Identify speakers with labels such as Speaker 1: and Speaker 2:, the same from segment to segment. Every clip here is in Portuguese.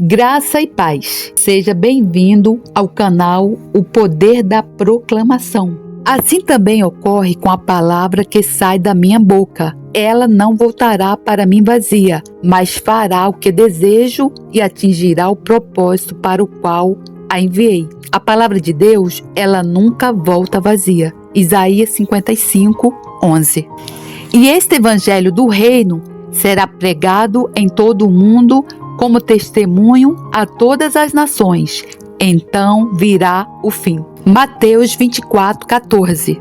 Speaker 1: Graça e paz. Seja bem-vindo ao canal O Poder da Proclamação. Assim também ocorre com a palavra que sai da minha boca. Ela não voltará para mim vazia, mas fará o que desejo e atingirá o propósito para o qual a enviei. A palavra de Deus, ela nunca volta vazia. Isaías 55:11. E este evangelho do reino será pregado em todo o mundo como testemunho a todas as nações. Então virá o fim. Mateus 24:14.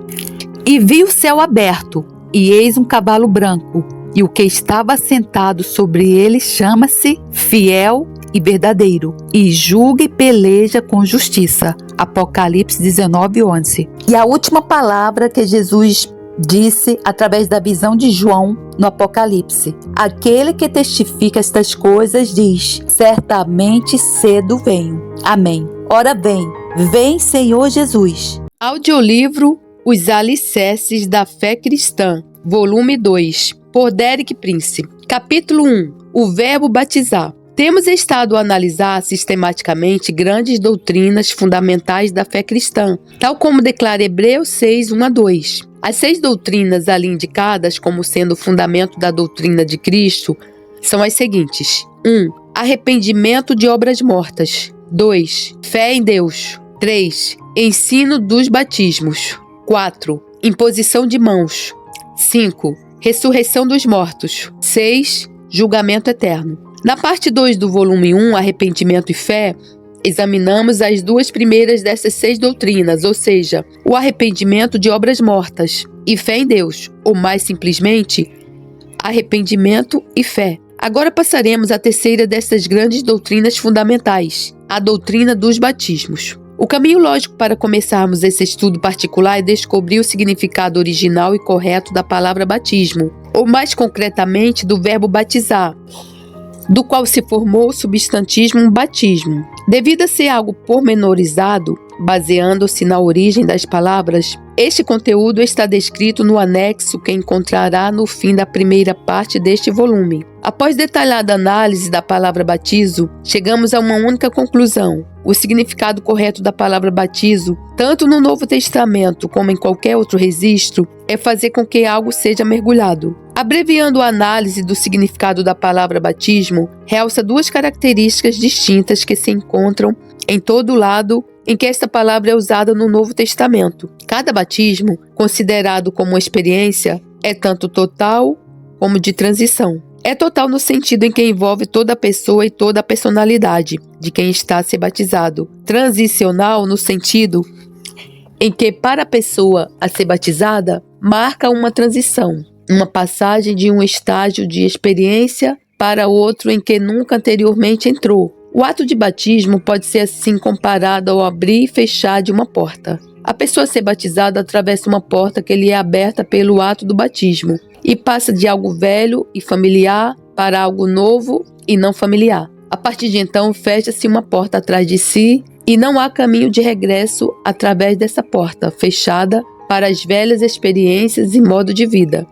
Speaker 1: E vi o céu aberto, e eis um cavalo branco, e o que estava sentado sobre ele chama-se Fiel e Verdadeiro, e julga e peleja com justiça. Apocalipse 19:11. E a última palavra que Jesus disse através da visão de João no Apocalipse: aquele que testifica estas coisas diz: certamente cedo venho. Amém. Ora vem Senhor Jesus.
Speaker 2: Audiolivro Os Alicerces da Fé Cristã, volume 2, por Derek Prince. Capítulo 1. O verbo batizar. Temos estado a analisar sistematicamente grandes doutrinas fundamentais da fé cristã, tal como declara Hebreus 6:1-2. As 6 doutrinas ali indicadas como sendo o fundamento da doutrina de Cristo são as seguintes: 1. Arrependimento de obras mortas. 2. Fé em Deus. 3. Ensino dos batismos. 4. Imposição de mãos. 5. Ressurreição dos mortos. 6. Julgamento eterno. Na parte 2 do volume 1, Arrependimento e Fé, examinamos as 2 primeiras dessas 6 doutrinas, ou seja, o arrependimento de obras mortas e fé em Deus, ou mais simplesmente, arrependimento e fé. Agora passaremos à terceira dessas grandes doutrinas fundamentais, a doutrina dos batismos. O caminho lógico para começarmos esse estudo particular é descobrir o significado original e correto da palavra batismo, ou mais concretamente do verbo batizar, do qual se formou o substantismo batismo. Devido a ser algo pormenorizado, baseando-se na origem das palavras, este conteúdo está descrito no anexo que encontrará no fim da primeira parte deste volume. Após detalhada análise da palavra batizo, chegamos a uma única conclusão: o significado correto da palavra batizo, tanto no Novo Testamento como em qualquer outro registro, é fazer com que algo seja mergulhado. Abreviando a análise do significado da palavra batismo, realça 2 características distintas que se encontram em todo lado em que esta palavra é usada no Novo Testamento. Cada batismo, considerado como uma experiência, é tanto total como de transição. É total no sentido em que envolve toda a pessoa e toda a personalidade de quem está a ser batizado. Transicional no sentido em que, para a pessoa a ser batizada, marca uma transição, uma passagem de um estágio de experiência para outro em que nunca anteriormente entrou. O ato de batismo pode ser assim comparado ao abrir e fechar de uma porta. A pessoa a ser batizada atravessa uma porta que lhe é aberta pelo ato do batismo e passa de algo velho e familiar para algo novo e não familiar. A partir de então, fecha-se uma porta atrás de si e não há caminho de regresso através dessa porta fechada para as velhas experiências e modo de vida.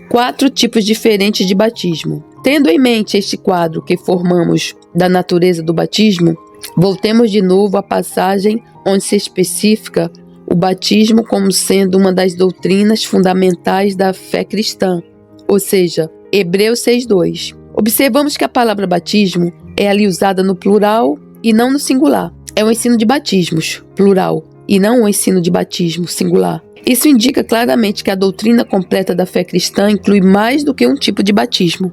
Speaker 2: 4 tipos diferentes de batismo. Tendo em mente este quadro que formamos da natureza do batismo, voltemos de novo à passagem onde se especifica o batismo como sendo uma das doutrinas fundamentais da fé cristã, ou seja, Hebreus 6:2. Observamos que a palavra batismo é ali usada no plural e não no singular. É um ensino de batismos, plural, e não um ensino de batismo, singular. Isso indica claramente que a doutrina completa da fé cristã inclui mais do que um tipo de batismo.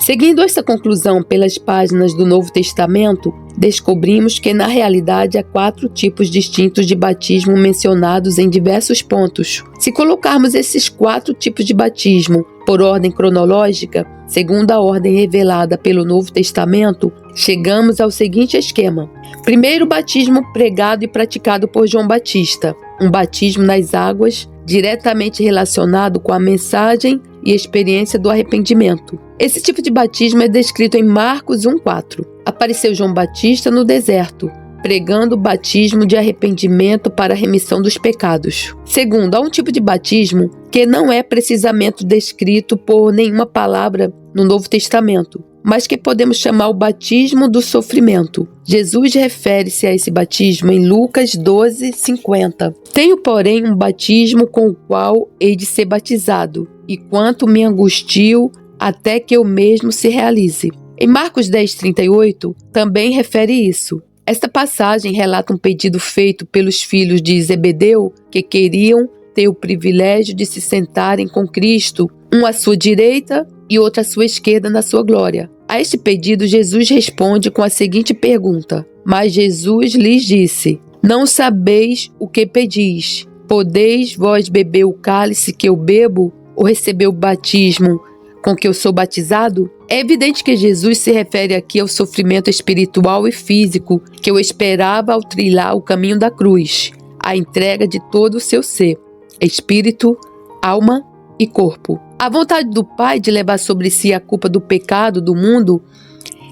Speaker 2: Seguindo essa conclusão pelas páginas do Novo Testamento, descobrimos que na realidade há 4 tipos distintos de batismo mencionados em diversos pontos. Se colocarmos esses 4 tipos de batismo por ordem cronológica, segundo a ordem revelada pelo Novo Testamento, chegamos ao seguinte esquema. Primeiro, o batismo pregado e praticado por João Batista, um batismo nas águas diretamente relacionado com a mensagem e experiência do arrependimento. Esse tipo de batismo é descrito em Marcos 1:4. Apareceu João Batista no deserto, pregando o batismo de arrependimento para a remissão dos pecados. Segundo, há um tipo de batismo que não é precisamente descrito por nenhuma palavra no Novo Testamento, mas que podemos chamar o batismo do sofrimento. Jesus refere-se a esse batismo em Lucas 12:50. Tenho, porém, um batismo com o qual hei de ser batizado, e quanto me angustio até que eu mesmo se realize. Em Marcos 10:38, também refere isso. Esta passagem relata um pedido feito pelos filhos de Zebedeu, que queriam ter o privilégio de se sentarem com Cristo, um à sua direita e outro à sua esquerda na sua glória. A este pedido, Jesus responde com a seguinte pergunta: mas Jesus lhes disse: não sabeis o que pedis. Podeis vós beber o cálice que eu bebo, ou receber o batismo com que eu sou batizado? É evidente que Jesus se refere aqui ao sofrimento espiritual e físico que eu esperava ao trilhar o caminho da cruz, a entrega de todo o seu ser, espírito, alma e corpo. A vontade do Pai de levar sobre si a culpa do pecado do mundo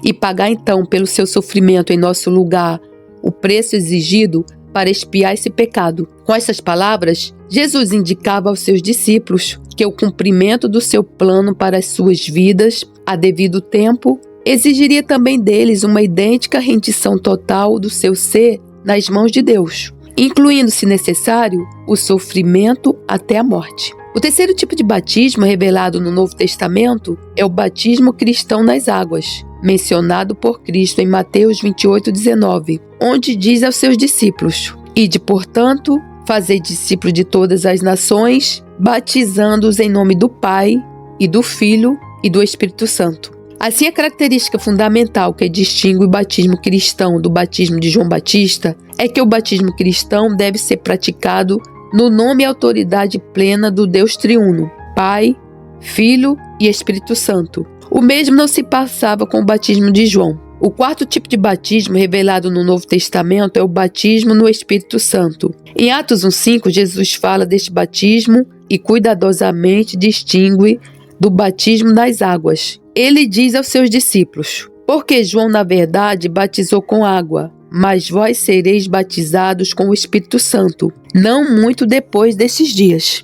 Speaker 2: e pagar então pelo seu sofrimento em nosso lugar o preço exigido para expiar esse pecado. Com estas palavras, Jesus indicava aos seus discípulos que o cumprimento do seu plano para as suas vidas, a devido tempo, exigiria também deles uma idêntica rendição total do seu ser nas mãos de Deus, incluindo, se necessário, o sofrimento até a morte. O terceiro tipo de batismo revelado no Novo Testamento é o batismo cristão nas águas, mencionado por Cristo em Mateus 28:19, onde diz aos seus discípulos: ide, portanto, fazei discípulos de todas as nações, batizando-os em nome do Pai, e do Filho, e do Espírito Santo. Assim, a característica fundamental que distingue o batismo cristão do batismo de João Batista é que o batismo cristão deve ser praticado no nome e autoridade plena do Deus triuno, Pai, Filho e Espírito Santo. O mesmo não se passava com o batismo de João. O quarto tipo de batismo revelado no Novo Testamento é o batismo no Espírito Santo. Em Atos 1:5, Jesus fala deste batismo e cuidadosamente distingue do batismo nas águas. Ele diz aos seus discípulos: porque João, na verdade, batizou com água, mas vós sereis batizados com o Espírito Santo, não muito depois desses dias.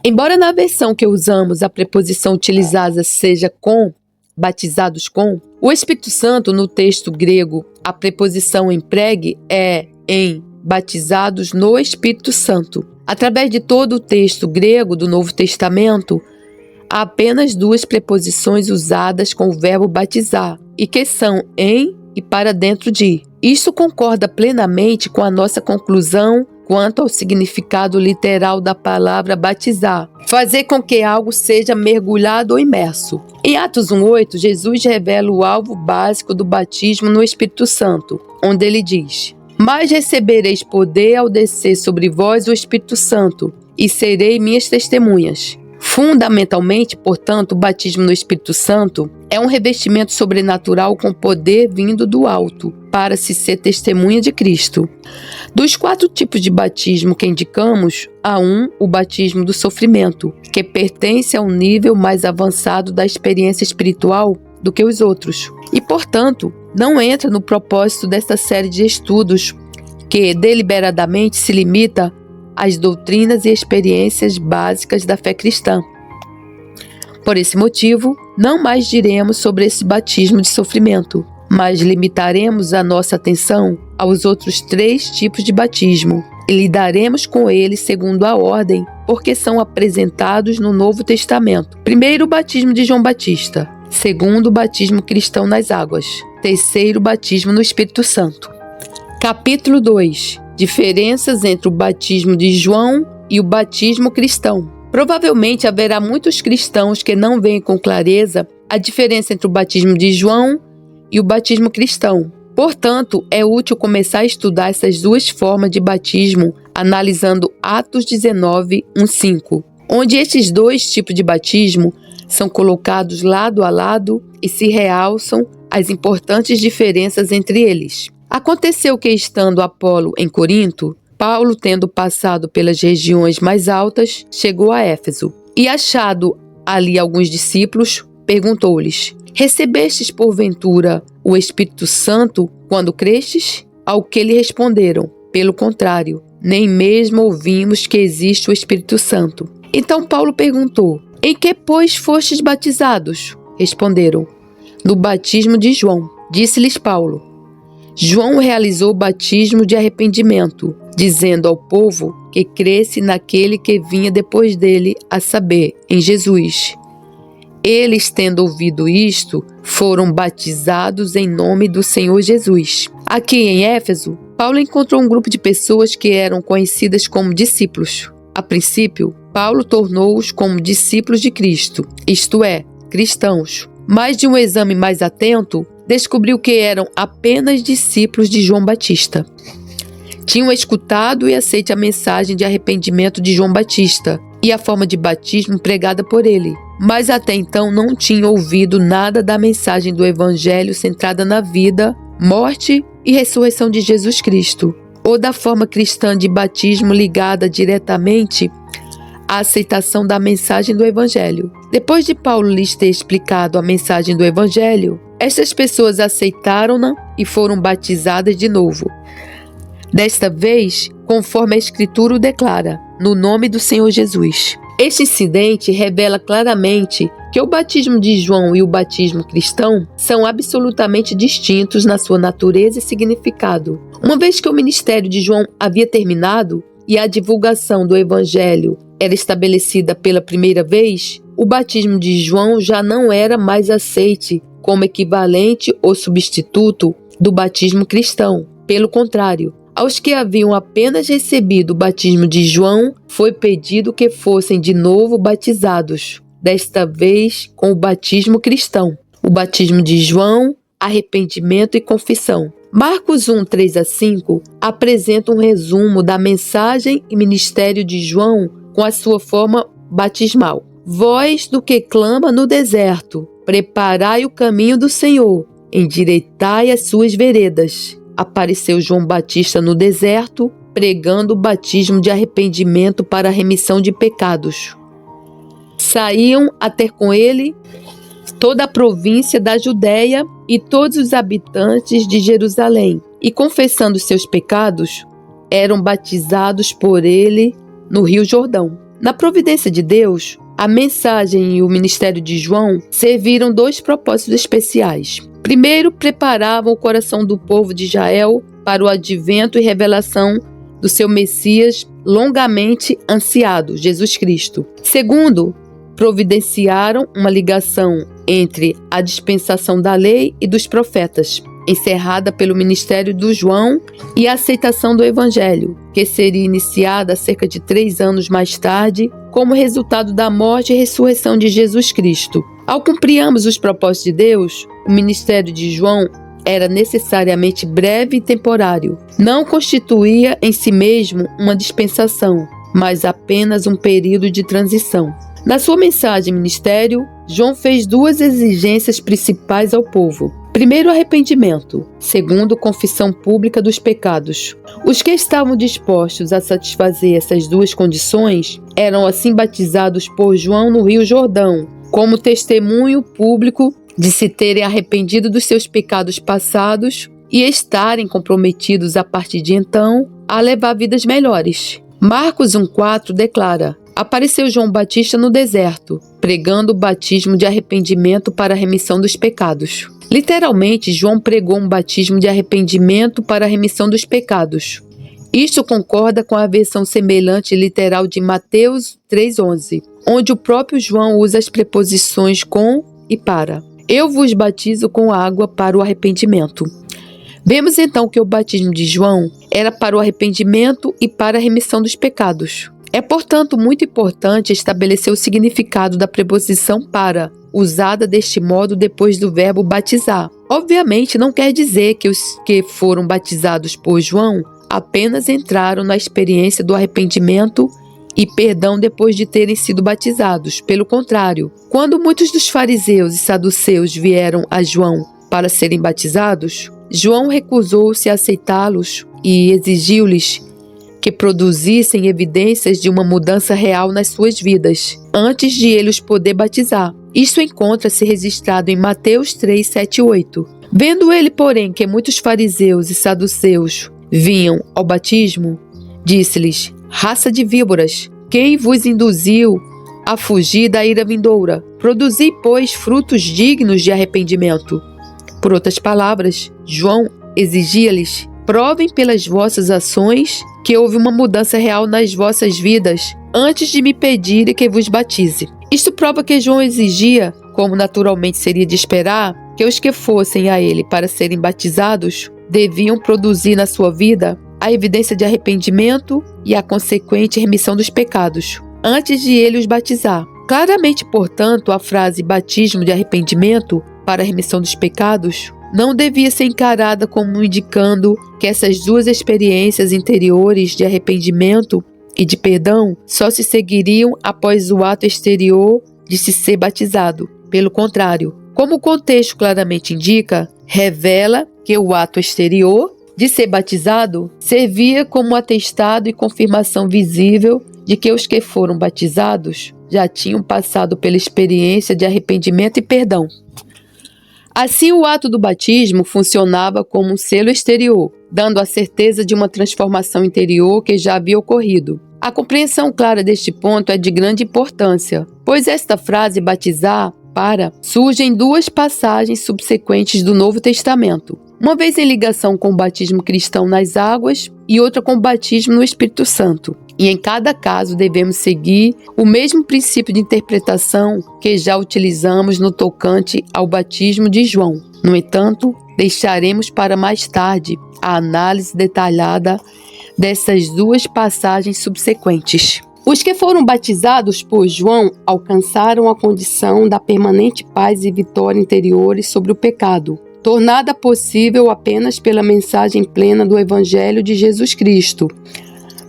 Speaker 2: Embora na versão que usamos a preposição utilizada seja com, batizados com, o Espírito Santo no texto grego, a preposição empregue é em batizados no Espírito Santo. Através de todo o texto grego do Novo Testamento, há apenas duas preposições usadas com o verbo batizar, e que são em e para dentro de. Isso concorda plenamente com a nossa conclusão quanto ao significado literal da palavra batizar, fazer com que algo seja mergulhado ou imerso. Em Atos 1:8, Jesus revela o alvo básico do batismo no Espírito Santo, onde ele diz: mas recebereis poder ao descer sobre vós o Espírito Santo, e serei minhas testemunhas. Fundamentalmente, portanto, o batismo no Espírito Santo é um revestimento sobrenatural com poder vindo do alto, para se ser testemunha de Cristo. Dos 4 tipos de batismo que indicamos, há o batismo do sofrimento, que pertence a um nível mais avançado da experiência espiritual do que os outros, e, portanto, não entra no propósito desta série de estudos, que deliberadamente se limita às doutrinas e experiências básicas da fé cristã. Por esse motivo, não mais diremos sobre esse batismo de sofrimento, mas limitaremos a nossa atenção aos outros 3 tipos de batismo e lidaremos com eles segundo a ordem, porque são apresentados no Novo Testamento. Primeiro, o batismo de João Batista. Segundo, o batismo cristão nas águas. Terceiro, o batismo no Espírito Santo. Capítulo 2. Diferenças entre o batismo de João e o batismo cristão. Provavelmente haverá muitos cristãos que não veem com clareza a diferença entre o batismo de João e o batismo cristão. Portanto, é útil começar a estudar essas duas formas de batismo analisando Atos 19:1-5, onde esses 2 tipos de batismo são colocados lado a lado e se realçam as importantes diferenças entre eles. Aconteceu que, estando Apolo em Corinto, Paulo, tendo passado pelas regiões mais altas, chegou a Éfeso e, achado ali alguns discípulos, perguntou-lhes: recebestes porventura o Espírito Santo quando crestes? Ao que lhe responderam: pelo contrário, nem mesmo ouvimos que existe o Espírito Santo. Então Paulo perguntou: em que, pois, fostes batizados? Responderam: do batismo de João. Disse-lhes Paulo: João realizou o batismo de arrependimento, dizendo ao povo que cresce naquele que vinha depois dele, a saber, em Jesus. Eles, tendo ouvido isto, foram batizados em nome do Senhor Jesus. Aqui em Éfeso, Paulo encontrou um grupo de pessoas que eram conhecidas como discípulos. A princípio, Paulo tornou-os como discípulos de Cristo, isto é, cristãos. Mas de um exame mais atento, descobriu que eram apenas discípulos de João Batista. Tinham escutado e aceito a mensagem de arrependimento de João Batista e a forma de batismo pregada por ele, mas até então não tinham ouvido nada da mensagem do Evangelho centrada na vida, morte e ressurreição de Jesus Cristo, ou da forma cristã de batismo ligada diretamente à aceitação da mensagem do Evangelho. Depois de Paulo lhes ter explicado a mensagem do Evangelho, estas pessoas aceitaram-na e foram batizadas de novo. Desta vez, conforme a Escritura o declara, no nome do Senhor Jesus. Este incidente revela claramente que o batismo de João e o batismo cristão são absolutamente distintos na sua natureza e significado. Uma vez que o ministério de João havia terminado e a divulgação do Evangelho era estabelecida pela primeira vez, o batismo de João já não era mais aceite como equivalente ou substituto do batismo cristão. Pelo contrário, aos que haviam apenas recebido o batismo de João, foi pedido que fossem de novo batizados, desta vez com o batismo cristão. O batismo de João, arrependimento e confissão. Marcos 1, 3-5 apresenta um resumo da mensagem e ministério de João com a sua forma batismal. Voz do que clama no deserto, preparai o caminho do Senhor, endireitai as suas veredas. Apareceu João Batista no deserto, pregando o batismo de arrependimento para a remissão de pecados. Saíam a ter com ele toda a província da Judéia e todos os habitantes de Jerusalém, e confessando seus pecados, eram batizados por ele no Rio Jordão. Na providência de Deus, a mensagem e o ministério de João serviram dois propósitos especiais. Primeiro, preparavam o coração do povo de Israel para o advento e revelação do seu Messias longamente ansiado, Jesus Cristo. Segundo, providenciaram uma ligação entre a dispensação da lei e dos profetas, encerrada pelo ministério do João, e a aceitação do Evangelho, que seria iniciada cerca de 3 anos mais tarde, como resultado da morte e ressurreição de Jesus Cristo. Ao cumprir ambos os propósitos de Deus, o ministério de João era necessariamente breve e temporário. Não constituía em si mesmo uma dispensação, mas apenas um período de transição. Na sua mensagem e ministério, João fez 2 exigências principais ao povo. Primeiro, arrependimento. Segundo, confissão pública dos pecados. Os que estavam dispostos a satisfazer essas 2 condições eram assim batizados por João no Rio Jordão, como testemunho público de se terem arrependido dos seus pecados passados e estarem comprometidos a partir de então a levar vidas melhores. Marcos 1,4 declara: apareceu João Batista no deserto, pregando o batismo de arrependimento para a remissão dos pecados. Literalmente, João pregou um batismo de arrependimento para a remissão dos pecados. Isto concorda com a versão semelhante literal de Mateus 3,11, onde o próprio João usa as preposições com e para. Eu vos batizo com água para o arrependimento. Vemos então que o batismo de João era para o arrependimento e para a remissão dos pecados. É, portanto, muito importante estabelecer o significado da preposição para, usada deste modo depois do verbo batizar. Obviamente, não quer dizer que os que foram batizados por João apenas entraram na experiência do arrependimento e perdão depois de terem sido batizados. Pelo contrário, quando muitos dos fariseus e saduceus vieram a João para serem batizados, João recusou-se a aceitá-los e exigiu-lhes que produzissem evidências de uma mudança real nas suas vidas, antes de ele os poder batizar. Isso encontra-se registrado em Mateus 3, 7 e 8. Vendo ele, porém, que muitos fariseus e saduceus vinham ao batismo, disse-lhes: raça de víboras, quem vos induziu a fugir da ira vindoura. Produzi, pois, frutos dignos de arrependimento. Por outras palavras, João exigia-lhes: provem pelas vossas ações que houve uma mudança real nas vossas vidas, antes de me pedirem que vos batize. Isto prova que João exigia, como naturalmente seria de esperar, que os que fossem a ele para serem batizados deviam produzir na sua vida a evidência de arrependimento e a consequente remissão dos pecados, antes de ele os batizar. Claramente, portanto, a frase batismo de arrependimento para a remissão dos pecados não devia ser encarada como indicando que essas duas experiências interiores de arrependimento e de perdão só se seguiriam após o ato exterior de se ser batizado. Pelo contrário, como o contexto claramente indica, revela que o ato exterior de ser batizado servia como atestado e confirmação visível de que os que foram batizados já tinham passado pela experiência de arrependimento e perdão. Assim, o ato do batismo funcionava como um selo exterior, dando a certeza de uma transformação interior que já havia ocorrido. A compreensão clara deste ponto é de grande importância, pois esta frase batizar surge em duas passagens subsequentes do Novo Testamento, uma vez em ligação com o batismo cristão nas águas e outra com o batismo no Espírito Santo. E em cada caso devemos seguir o mesmo princípio de interpretação que já utilizamos no tocante ao batismo de João. No entanto, deixaremos para mais tarde a análise detalhada dessas duas passagens subsequentes. Os que foram batizados por João alcançaram a condição da permanente paz e vitória interiores sobre o pecado, tornada possível apenas pela mensagem plena do Evangelho de Jesus Cristo.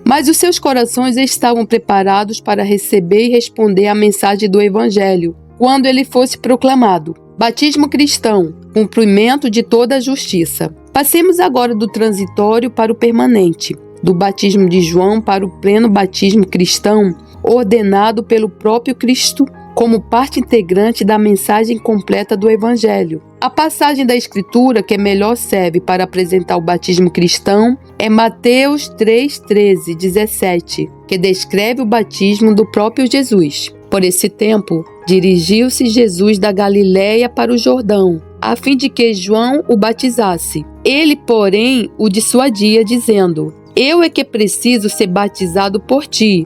Speaker 2: Mas os seus corações estavam preparados para receber e responder à mensagem do Evangelho, quando ele fosse proclamado. Batismo cristão, cumprimento de toda a justiça. Passemos agora do transitório para o permanente, do batismo de João para o pleno batismo cristão, ordenado pelo próprio Cristo como parte integrante da mensagem completa do Evangelho. A passagem da Escritura que melhor serve para apresentar o batismo cristão é Mateus 3:13-17, que descreve o batismo do próprio Jesus. Por esse tempo, dirigiu-se Jesus da Galiléia para o Jordão, a fim de que João o batizasse. Ele, porém, o dissuadia, dizendo: Eu é que preciso ser batizado por ti,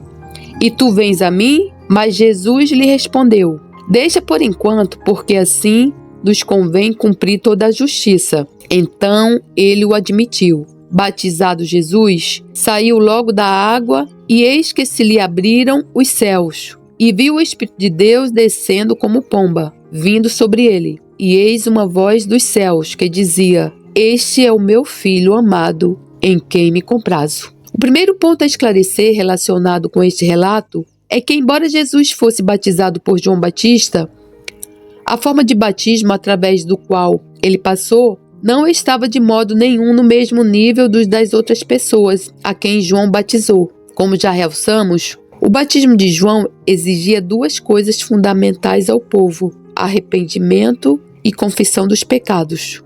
Speaker 2: e tu vens a mim? Mas Jesus lhe respondeu: Deixa por enquanto, porque assim nos convém cumprir toda a justiça. Então ele o admitiu. Batizado Jesus, saiu logo da água, e eis que se lhe abriram os céus, e viu o Espírito de Deus descendo como pomba, vindo sobre ele. E eis uma voz dos céus que dizia: Este é o meu Filho amado, em quem me comprazo. O primeiro ponto a esclarecer relacionado com este relato é que, embora Jesus fosse batizado por João Batista, a forma de batismo através do qual ele passou não estava de modo nenhum no mesmo nível dos das outras pessoas a quem João batizou. Como já realçamos, o batismo de João exigia duas coisas fundamentais ao povo: arrependimento e confissão dos pecados.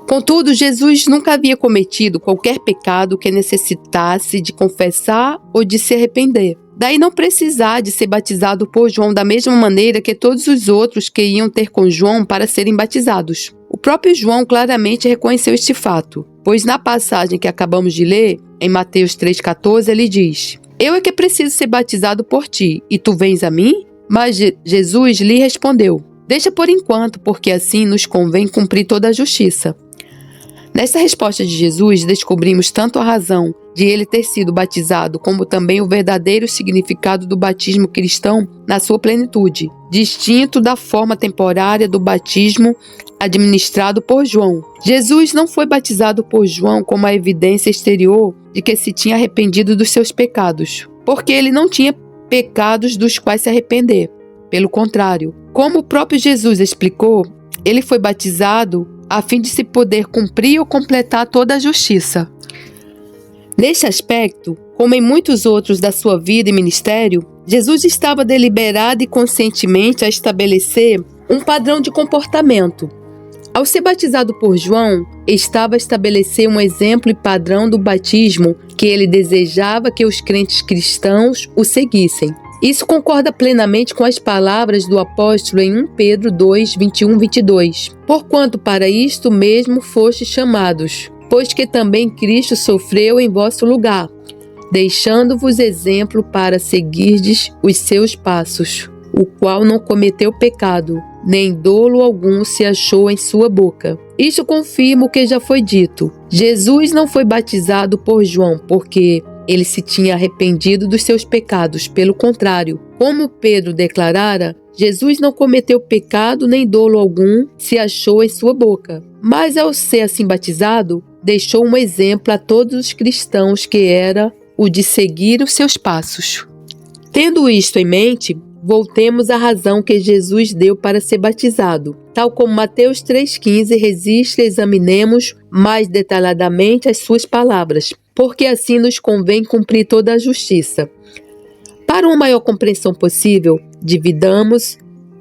Speaker 2: Contudo, Jesus nunca havia cometido qualquer pecado que necessitasse de confessar ou de se arrepender. Daí não precisar de ser batizado por João da mesma maneira que todos os outros que iam ter com João para serem batizados. O próprio João claramente reconheceu este fato, pois na passagem que acabamos de ler, em Mateus 3,14, ele diz: Eu é que preciso ser batizado por ti, e tu vens a mim? Mas Jesus lhe respondeu: Deixa por enquanto, porque assim nos convém cumprir toda a justiça. Nessa resposta de Jesus, descobrimos tanto a razão de ele ter sido batizado, como também o verdadeiro significado do batismo cristão na sua plenitude, distinto da forma temporária do batismo administrado por João. Jesus não foi batizado por João como a evidência exterior de que se tinha arrependido dos seus pecados, porque ele não tinha pecados dos quais se arrepender. Pelo contrário, como o próprio Jesus explicou, ele foi batizado a fim de se poder cumprir ou completar toda a justiça. Neste aspecto, como em muitos outros da sua vida e ministério, Jesus estava deliberado e conscientemente a estabelecer um padrão de comportamento. Ao ser batizado por João, estava a estabelecer um exemplo e padrão do batismo que ele desejava que os crentes cristãos o seguissem. Isso concorda plenamente com as palavras do apóstolo em 1 Pedro 2, 21, 22. Porquanto para isto mesmo fostes chamados, pois que também Cristo sofreu em vosso lugar, deixando-vos exemplo para seguirdes os seus passos, o qual não cometeu pecado, nem dolo algum se achou em sua boca. Isto confirma o que já foi dito. Jesus não foi batizado por João, porque ele se tinha arrependido dos seus pecados. Pelo contrário, como Pedro declarara, Jesus não cometeu pecado nem dolo algum se achou em sua boca. Mas ao ser assim batizado, deixou um exemplo a todos os cristãos que era o de seguir os seus passos. Tendo isto em mente, voltemos à razão que Jesus deu para ser batizado. Tal como Mateus 3,15 registra, examinemos mais detalhadamente as suas palavras, porque assim nos convém cumprir toda a justiça. Para uma maior compreensão possível, dividamos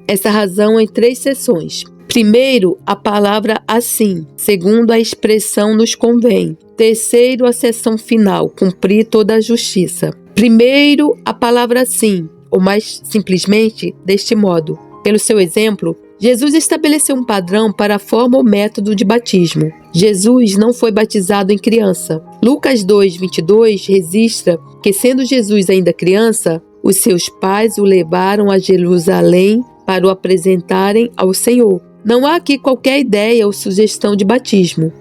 Speaker 2: essa razão em 3 seções. Primeiro, a palavra assim. Segundo, a expressão nos convém. Terceiro, a seção final, cumprir toda a justiça. Primeiro, a palavra assim, ou mais simplesmente, deste modo. Pelo seu exemplo, Jesus estabeleceu um padrão para a forma ou método de batismo. Jesus não foi batizado em criança. Lucas 2, 22 registra que, sendo Jesus ainda criança, os seus pais o levaram a Jerusalém para o apresentarem ao Senhor. Não há aqui qualquer ideia ou sugestão de batismo.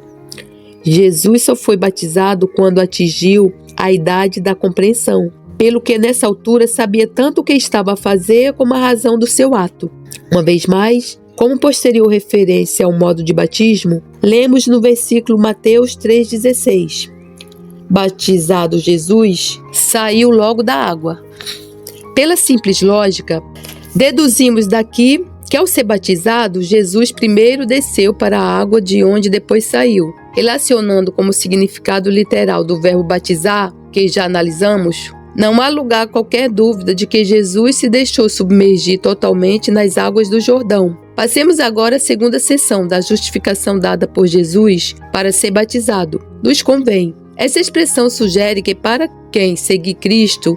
Speaker 2: Jesus só foi batizado quando atingiu a idade da compreensão, pelo que nessa altura sabia tanto o que estava a fazer como a razão do seu ato. Uma vez mais, como posterior referência ao modo de batismo, lemos no versículo Mateus 3,16. Batizado Jesus, saiu logo da água. Pela simples lógica, deduzimos daqui que ao ser batizado, Jesus primeiro desceu para a água de onde depois saiu. Relacionando como significado literal do verbo batizar, que já analisamos, não há lugar a qualquer dúvida de que Jesus se deixou submergir totalmente nas águas do Jordão. Passemos agora à segunda seção da justificação dada por Jesus para ser batizado. Nos convém. Essa expressão sugere que para quem seguir Cristo,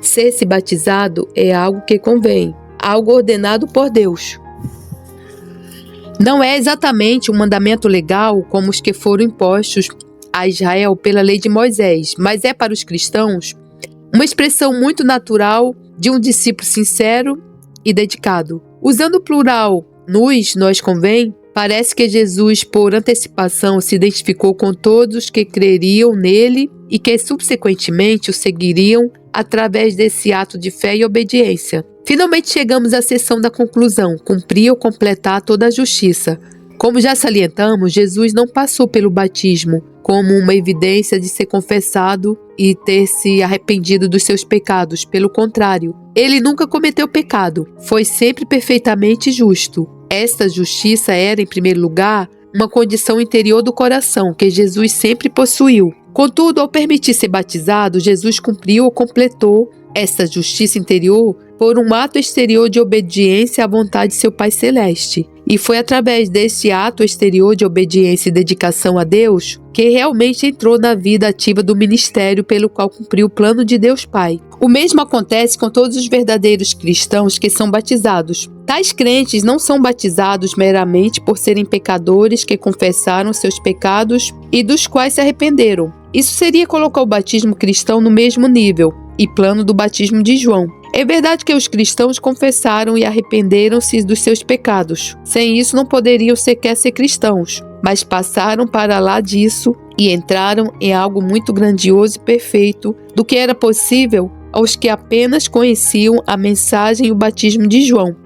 Speaker 2: ser-se batizado é algo que convém, algo ordenado por Deus. Não é exatamente um mandamento legal como os que foram impostos a Israel pela lei de Moisés, mas é para os cristãos uma expressão muito natural de um discípulo sincero e dedicado. Usando o plural nós convém, parece que Jesus, por antecipação, se identificou com todos os que creriam nele e que subsequentemente o seguiriam através desse ato de fé e obediência. Finalmente chegamos à seção da conclusão, cumprir ou completar toda a justiça. Como já salientamos, Jesus não passou pelo batismo como uma evidência de ser confessado e ter se arrependido dos seus pecados. Pelo contrário, ele nunca cometeu pecado, foi sempre perfeitamente justo. Esta justiça era, em primeiro lugar, uma condição interior do coração que Jesus sempre possuiu. Contudo, ao permitir ser batizado, Jesus cumpriu ou completou essa justiça interior por um ato exterior de obediência à vontade de seu Pai Celeste. E foi através desse ato exterior de obediência e dedicação a Deus que realmente entrou na vida ativa do ministério pelo qual cumpriu o plano de Deus Pai. O mesmo acontece com todos os verdadeiros cristãos que são batizados. Tais crentes não são batizados meramente por serem pecadores que confessaram seus pecados e dos quais se arrependeram. Isso seria colocar o batismo cristão no mesmo nível e plano do batismo de João. É verdade que os cristãos confessaram e arrependeram-se dos seus pecados. Sem isso não poderiam sequer ser cristãos, mas passaram para lá disso e entraram em algo muito grandioso e perfeito do que era possível aos que apenas conheciam a mensagem e o batismo de João.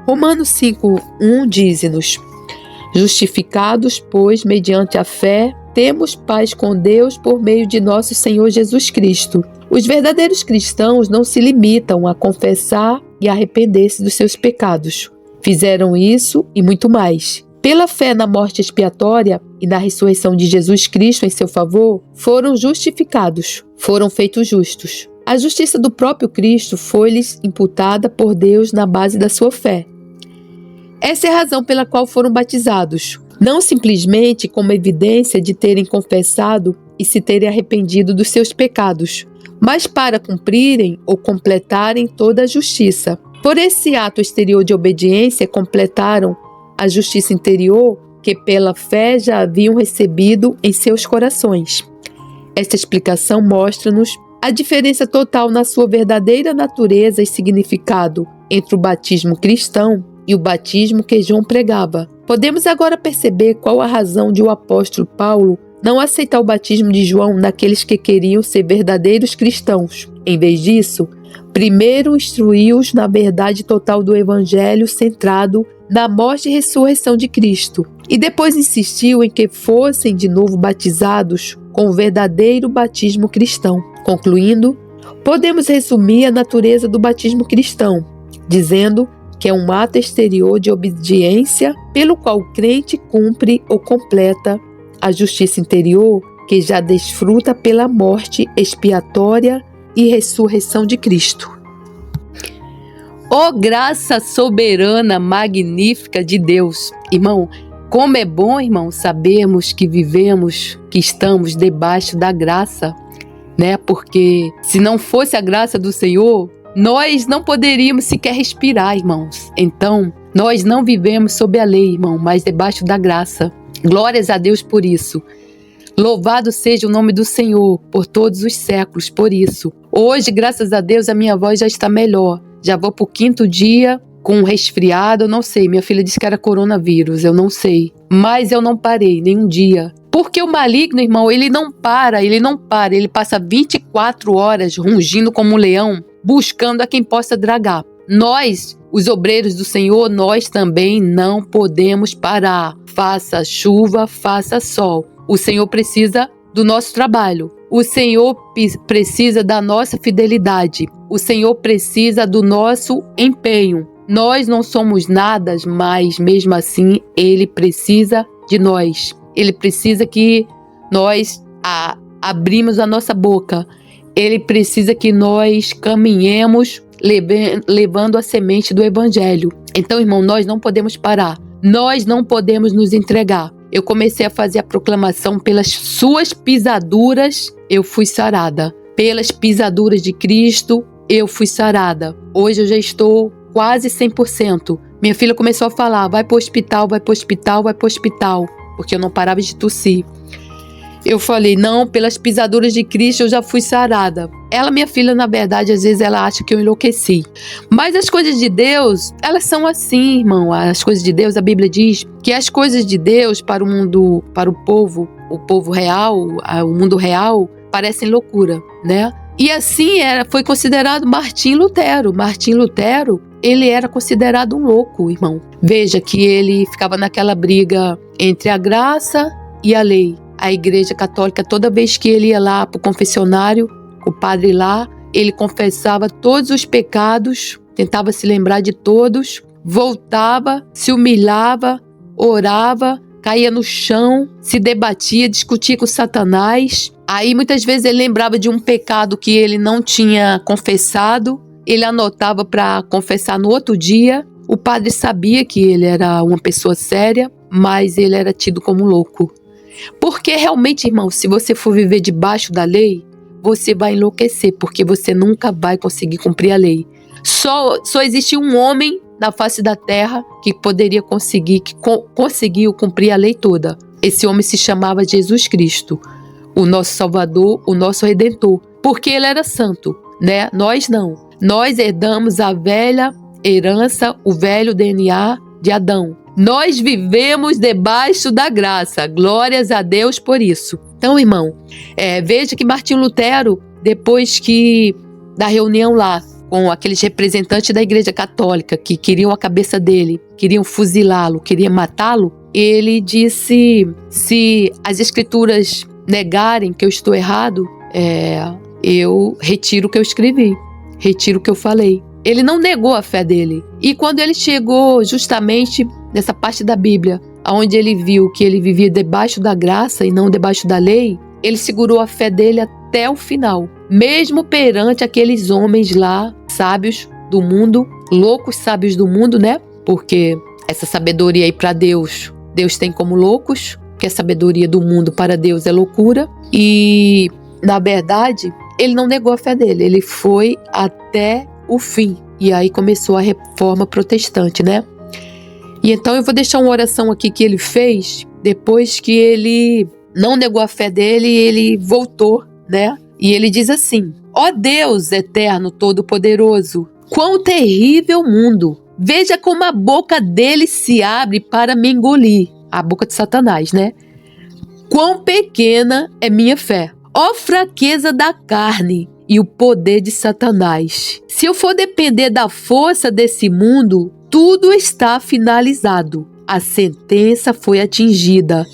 Speaker 2: Romanos 5:1 diz-nos: justificados, pois, mediante a fé, temos paz com Deus por meio de nosso Senhor Jesus Cristo. Os verdadeiros cristãos não se limitam a confessar e arrepender-se dos seus pecados. Fizeram isso e muito mais. Pela fé na morte expiatória e na ressurreição de Jesus Cristo em seu favor, foram justificados, foram feitos justos. A justiça do próprio Cristo foi-lhes imputada por Deus na base da sua fé. Essa é a razão pela qual foram batizados, não simplesmente como evidência de terem confessado e se terem arrependido dos seus pecados, mas para cumprirem ou completarem toda a justiça. Por esse ato exterior de obediência, completaram a justiça interior que pela fé já haviam recebido em seus corações. Esta explicação mostra-nos a diferença total na sua verdadeira natureza e significado entre o batismo cristão e o batismo que João pregava. Podemos agora perceber qual a razão de o apóstolo Paulo não aceitar o batismo de João naqueles que queriam ser verdadeiros cristãos. Em vez disso, primeiro instruiu-os na verdade total do Evangelho centrado na morte e ressurreição de Cristo, e depois insistiu em que fossem de novo batizados com o verdadeiro batismo cristão. Concluindo, podemos resumir a natureza do batismo cristão, dizendo que é um ato exterior de obediência pelo qual o crente cumpre ou completa a justiça interior que já desfruta pela morte expiatória e ressurreição de Cristo. Ó graça soberana, magnífica de Deus! Irmão, como é bom, irmão, sabermos que vivemos, que estamos debaixo da graça, né? Porque se não fosse a graça do Senhor, nós não poderíamos sequer respirar, irmãos. Então, nós não vivemos sob a lei, irmão, mas debaixo da graça. Glórias a Deus por isso. Louvado seja o nome do Senhor por todos os séculos, por isso. Hoje, graças a Deus, a minha voz já está melhor. Já vou para o 5º dia com um resfriado, eu não sei. Minha filha disse que era coronavírus, eu não sei. Mas eu não parei nenhum dia. Porque o maligno, irmão, ele não para. Ele passa 24 horas rungindo como um leão, buscando a quem possa dragar. Nós, os obreiros do Senhor, nós também não podemos parar. Faça chuva, faça sol. O Senhor precisa do nosso trabalho. O Senhor precisa da nossa fidelidade. O Senhor precisa do nosso empenho. Nós não somos nada, mas mesmo assim Ele precisa de nós. Ele precisa que nós abrimos a nossa boca. Ele precisa que nós caminhemos levando a semente do Evangelho. Então, irmão, nós não podemos parar. Nós não podemos nos entregar. Eu comecei a fazer a proclamação: pelas suas pisaduras eu fui sarada. Pelas pisaduras de Cristo eu fui sarada. Hoje eu já estou quase 100%. Minha filha começou a falar: vai pro hospital, vai pro hospital, vai pro hospital. Porque eu não parava de tossir. Eu falei: não, pelas pisaduras de Cristo eu já fui sarada. Ela, minha filha, na verdade, às vezes ela acha que eu enlouqueci. Mas as coisas de Deus, elas são assim, irmão. As coisas de Deus, a Bíblia diz que as coisas de Deus para o mundo, para o povo real, o mundo real, parecem loucura, né? E assim foi considerado Martim Lutero. Martim Lutero, ele era considerado um louco, irmão. Veja que ele ficava naquela briga entre a graça e a lei. A Igreja Católica, toda vez que ele ia lá para o confessionário, o padre lá, ele confessava todos os pecados, tentava se lembrar de todos, voltava, se humilhava, orava, caía no chão, se debatia, discutia com Satanás. Aí muitas vezes ele lembrava de um pecado que ele não tinha confessado, ele anotava para confessar no outro dia. O padre sabia que ele era uma pessoa séria, mas ele era tido como louco. Porque realmente, irmão, se você for viver debaixo da lei, você vai enlouquecer, porque você nunca vai conseguir cumprir a lei. Só existe um homem na face da terra que poderia conseguiu cumprir a lei toda. Esse homem se chamava Jesus Cristo, o nosso Salvador, o nosso Redentor, porque ele era santo, né? Nós não. Nós herdamos a velha herança, o velho DNA de Adão. Nós vivemos debaixo da graça. Glórias a Deus por isso. Então, irmão, veja que Martim Lutero, depois da reunião lá com aqueles representantes da Igreja Católica que queriam a cabeça dele, queriam fuzilá-lo, queriam matá-lo, ele disse: se as Escrituras negarem que eu estou errado, eu retiro o que eu escrevi, retiro o que eu falei. Ele não negou a fé dele. E quando ele chegou justamente nessa parte da Bíblia, onde ele viu que ele vivia debaixo da graça e não debaixo da lei, ele segurou a fé dele até o final. Mesmo perante aqueles homens lá, sábios do mundo, loucos sábios do mundo, né? Porque essa sabedoria aí para Deus, Deus tem como loucos, porque a sabedoria do mundo para Deus é loucura. E, na verdade, ele não negou a fé dele, ele foi até o fim. E aí começou a reforma protestante, né? E então eu vou deixar uma oração aqui que ele fez depois que ele não negou a fé dele e ele voltou, né? E ele diz assim: ó Deus eterno todo-poderoso, quão terrível mundo! Veja como a boca dele se abre para me engolir. A boca de Satanás, né? Quão pequena é minha fé! Ó fraqueza da carne e o poder de Satanás! Se eu for depender da força desse mundo, tudo está finalizado. A sentença foi atingida.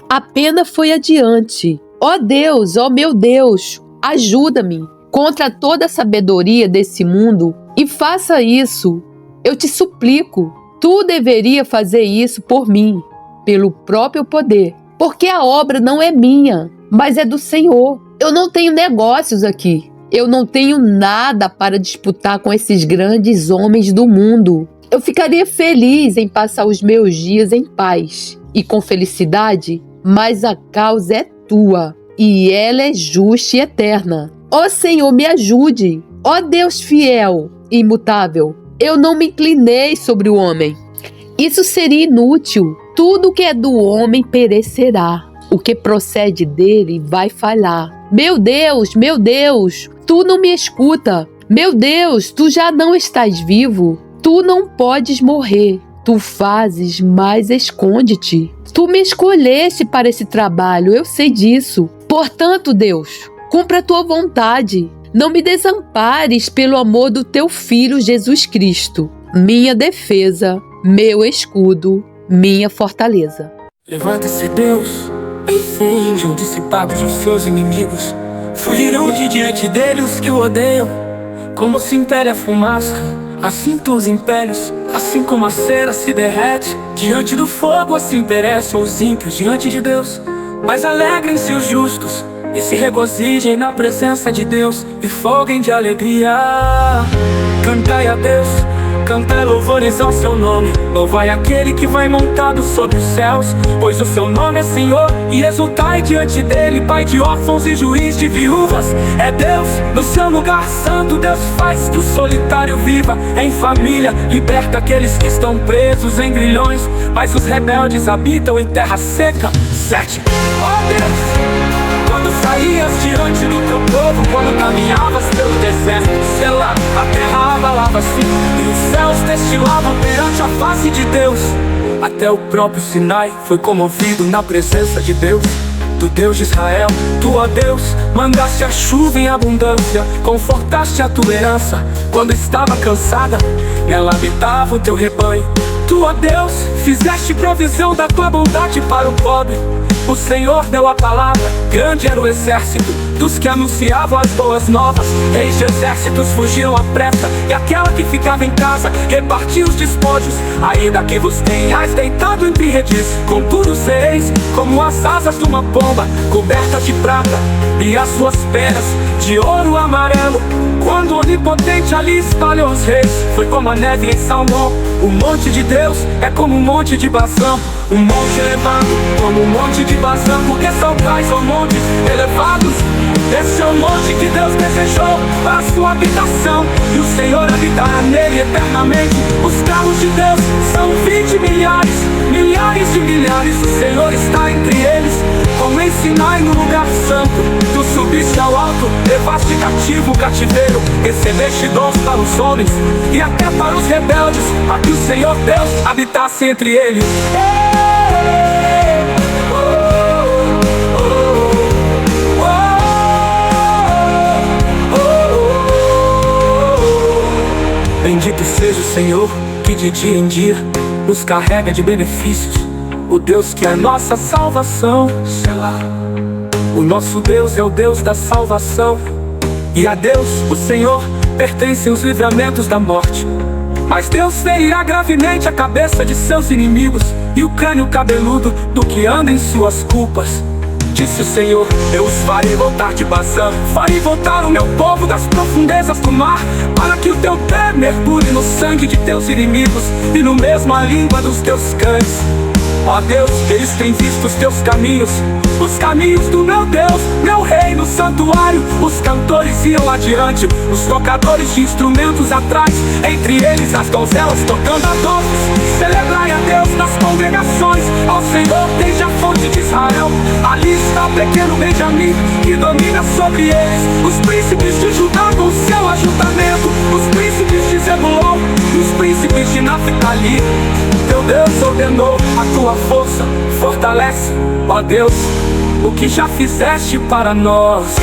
Speaker 2: A pena foi adiante. Ó Deus, ó meu Deus, ajuda-me contra toda a sabedoria desse mundo e faça isso. Eu te suplico, tu deveria fazer isso por mim, pelo próprio poder, porque a obra não é minha, mas é do Senhor. Eu não tenho negócios aqui. Eu não tenho nada para disputar com esses grandes homens do mundo. Eu ficaria feliz em passar os meus dias em paz e com felicidade, mas a causa é tua e ela é justa e eterna. Ó Senhor, me ajude. Ó Deus fiel e imutável, eu não me inclinei sobre o homem. Isso seria inútil. Tudo que é do homem perecerá. O que procede dele vai falhar. Meu Deus, tu não me escuta. Meu Deus, tu já não estás vivo. Tu não podes morrer. Tu fazes, mas esconde-te. Tu me escolheste para esse trabalho, eu sei disso. Portanto, Deus, cumpra a tua vontade. Não me desampares pelo amor do teu Filho Jesus Cristo, minha defesa, meu escudo, minha fortaleza.
Speaker 3: Levanta-se Deus, enfim, dissipados os seus inimigos. Fugirão de diante dele os que o odeiam. Como se impere a fumaça, assim os impérios. Assim como a cera se derrete diante do fogo, assim perecem os ímpios diante de Deus. Mas alegrem-se os justos e se regozijem na presença de Deus e folguem de alegria. Cantai a Deus, cantai louvores ao seu nome. Louvai aquele que vai montado sobre os céus, pois o seu nome é Senhor. E exultai diante dele, Pai de órfãos e juiz de viúvas. É Deus no seu lugar santo. Deus faz que o solitário viva em família. Liberta aqueles que estão presos em grilhões, mas os rebeldes habitam em terra seca. 7. Ó Deus, quando saías diante do teu povo, quando caminhavas pelo deserto, Selá, a terra abalava-se e os céus destilavam perante a face de Deus. Até o próprio Sinai foi comovido na presença de Deus, do Deus de Israel. Tu, ó Deus, mandaste a chuva em abundância, confortaste a tua herança quando estava cansada, nela habitava o teu rebanho. Tu, ó Deus, fizeste provisão da tua bondade para o pobre. O Senhor deu a palavra, grande era o exército dos que anunciavam as boas novas. Reis de exércitos fugiram à pressa, e aquela que ficava em casa repartia os despojos. Ainda que vos tenhais deitado entre redis, contudo sereis como as asas de uma pomba, cobertas de prata, e as suas penas de ouro amarelo. Quando o onipotente ali espalhou os reis, foi como a neve em Salmão. O monte de Deus é como um monte de Bazã, um monte elevado como um monte de Bazã, porque são tais ou montes elevados. Esse é o monte que Deus desejou para a sua habitação, e o Senhor habitará nele eternamente. Os carros de Deus são 20 milhares, milhares de milhares. O Senhor está entre eles, como em Sinai no lugar santo. Tu subiste ao alto, levaste cativo o cativeiro, recebeste dons para os homens e até para os rebeldes, para que o Senhor Deus habitasse entre eles. Bendito seja o Senhor, que de dia em dia nos carrega de benefícios, o Deus que é nossa salvação. Selá. O nosso Deus é o Deus da salvação, e a Deus, o Senhor, pertencem os livramentos da morte. Mas Deus ferirá gravemente a cabeça de seus inimigos, e o crânio cabeludo do que anda em suas culpas. Disse o Senhor, eu os farei voltar de Bazã, farei voltar o meu povo das profundezas do mar, para que o teu pé mergulhe no sangue de teus inimigos e no mesmo a língua dos teus cães. Ó Deus, eles têm visto os teus caminhos, os caminhos do meu Deus, meu rei no santuário. Os cantores iam adiante, os tocadores de instrumentos atrás, entre eles as donzelas tocando adornos. Celebrai a Deus nas congregações, ao Senhor desde a fonte de Israel. Ali está o pequeno Benjamim, que domina sobre eles. Os príncipes de Judá com seu ajuntamento, os príncipes de Zebulon, os príncipes de Naftali. Teu Deus ordenou, a tua força fortalece, ó Deus, o que já fizeste para nós.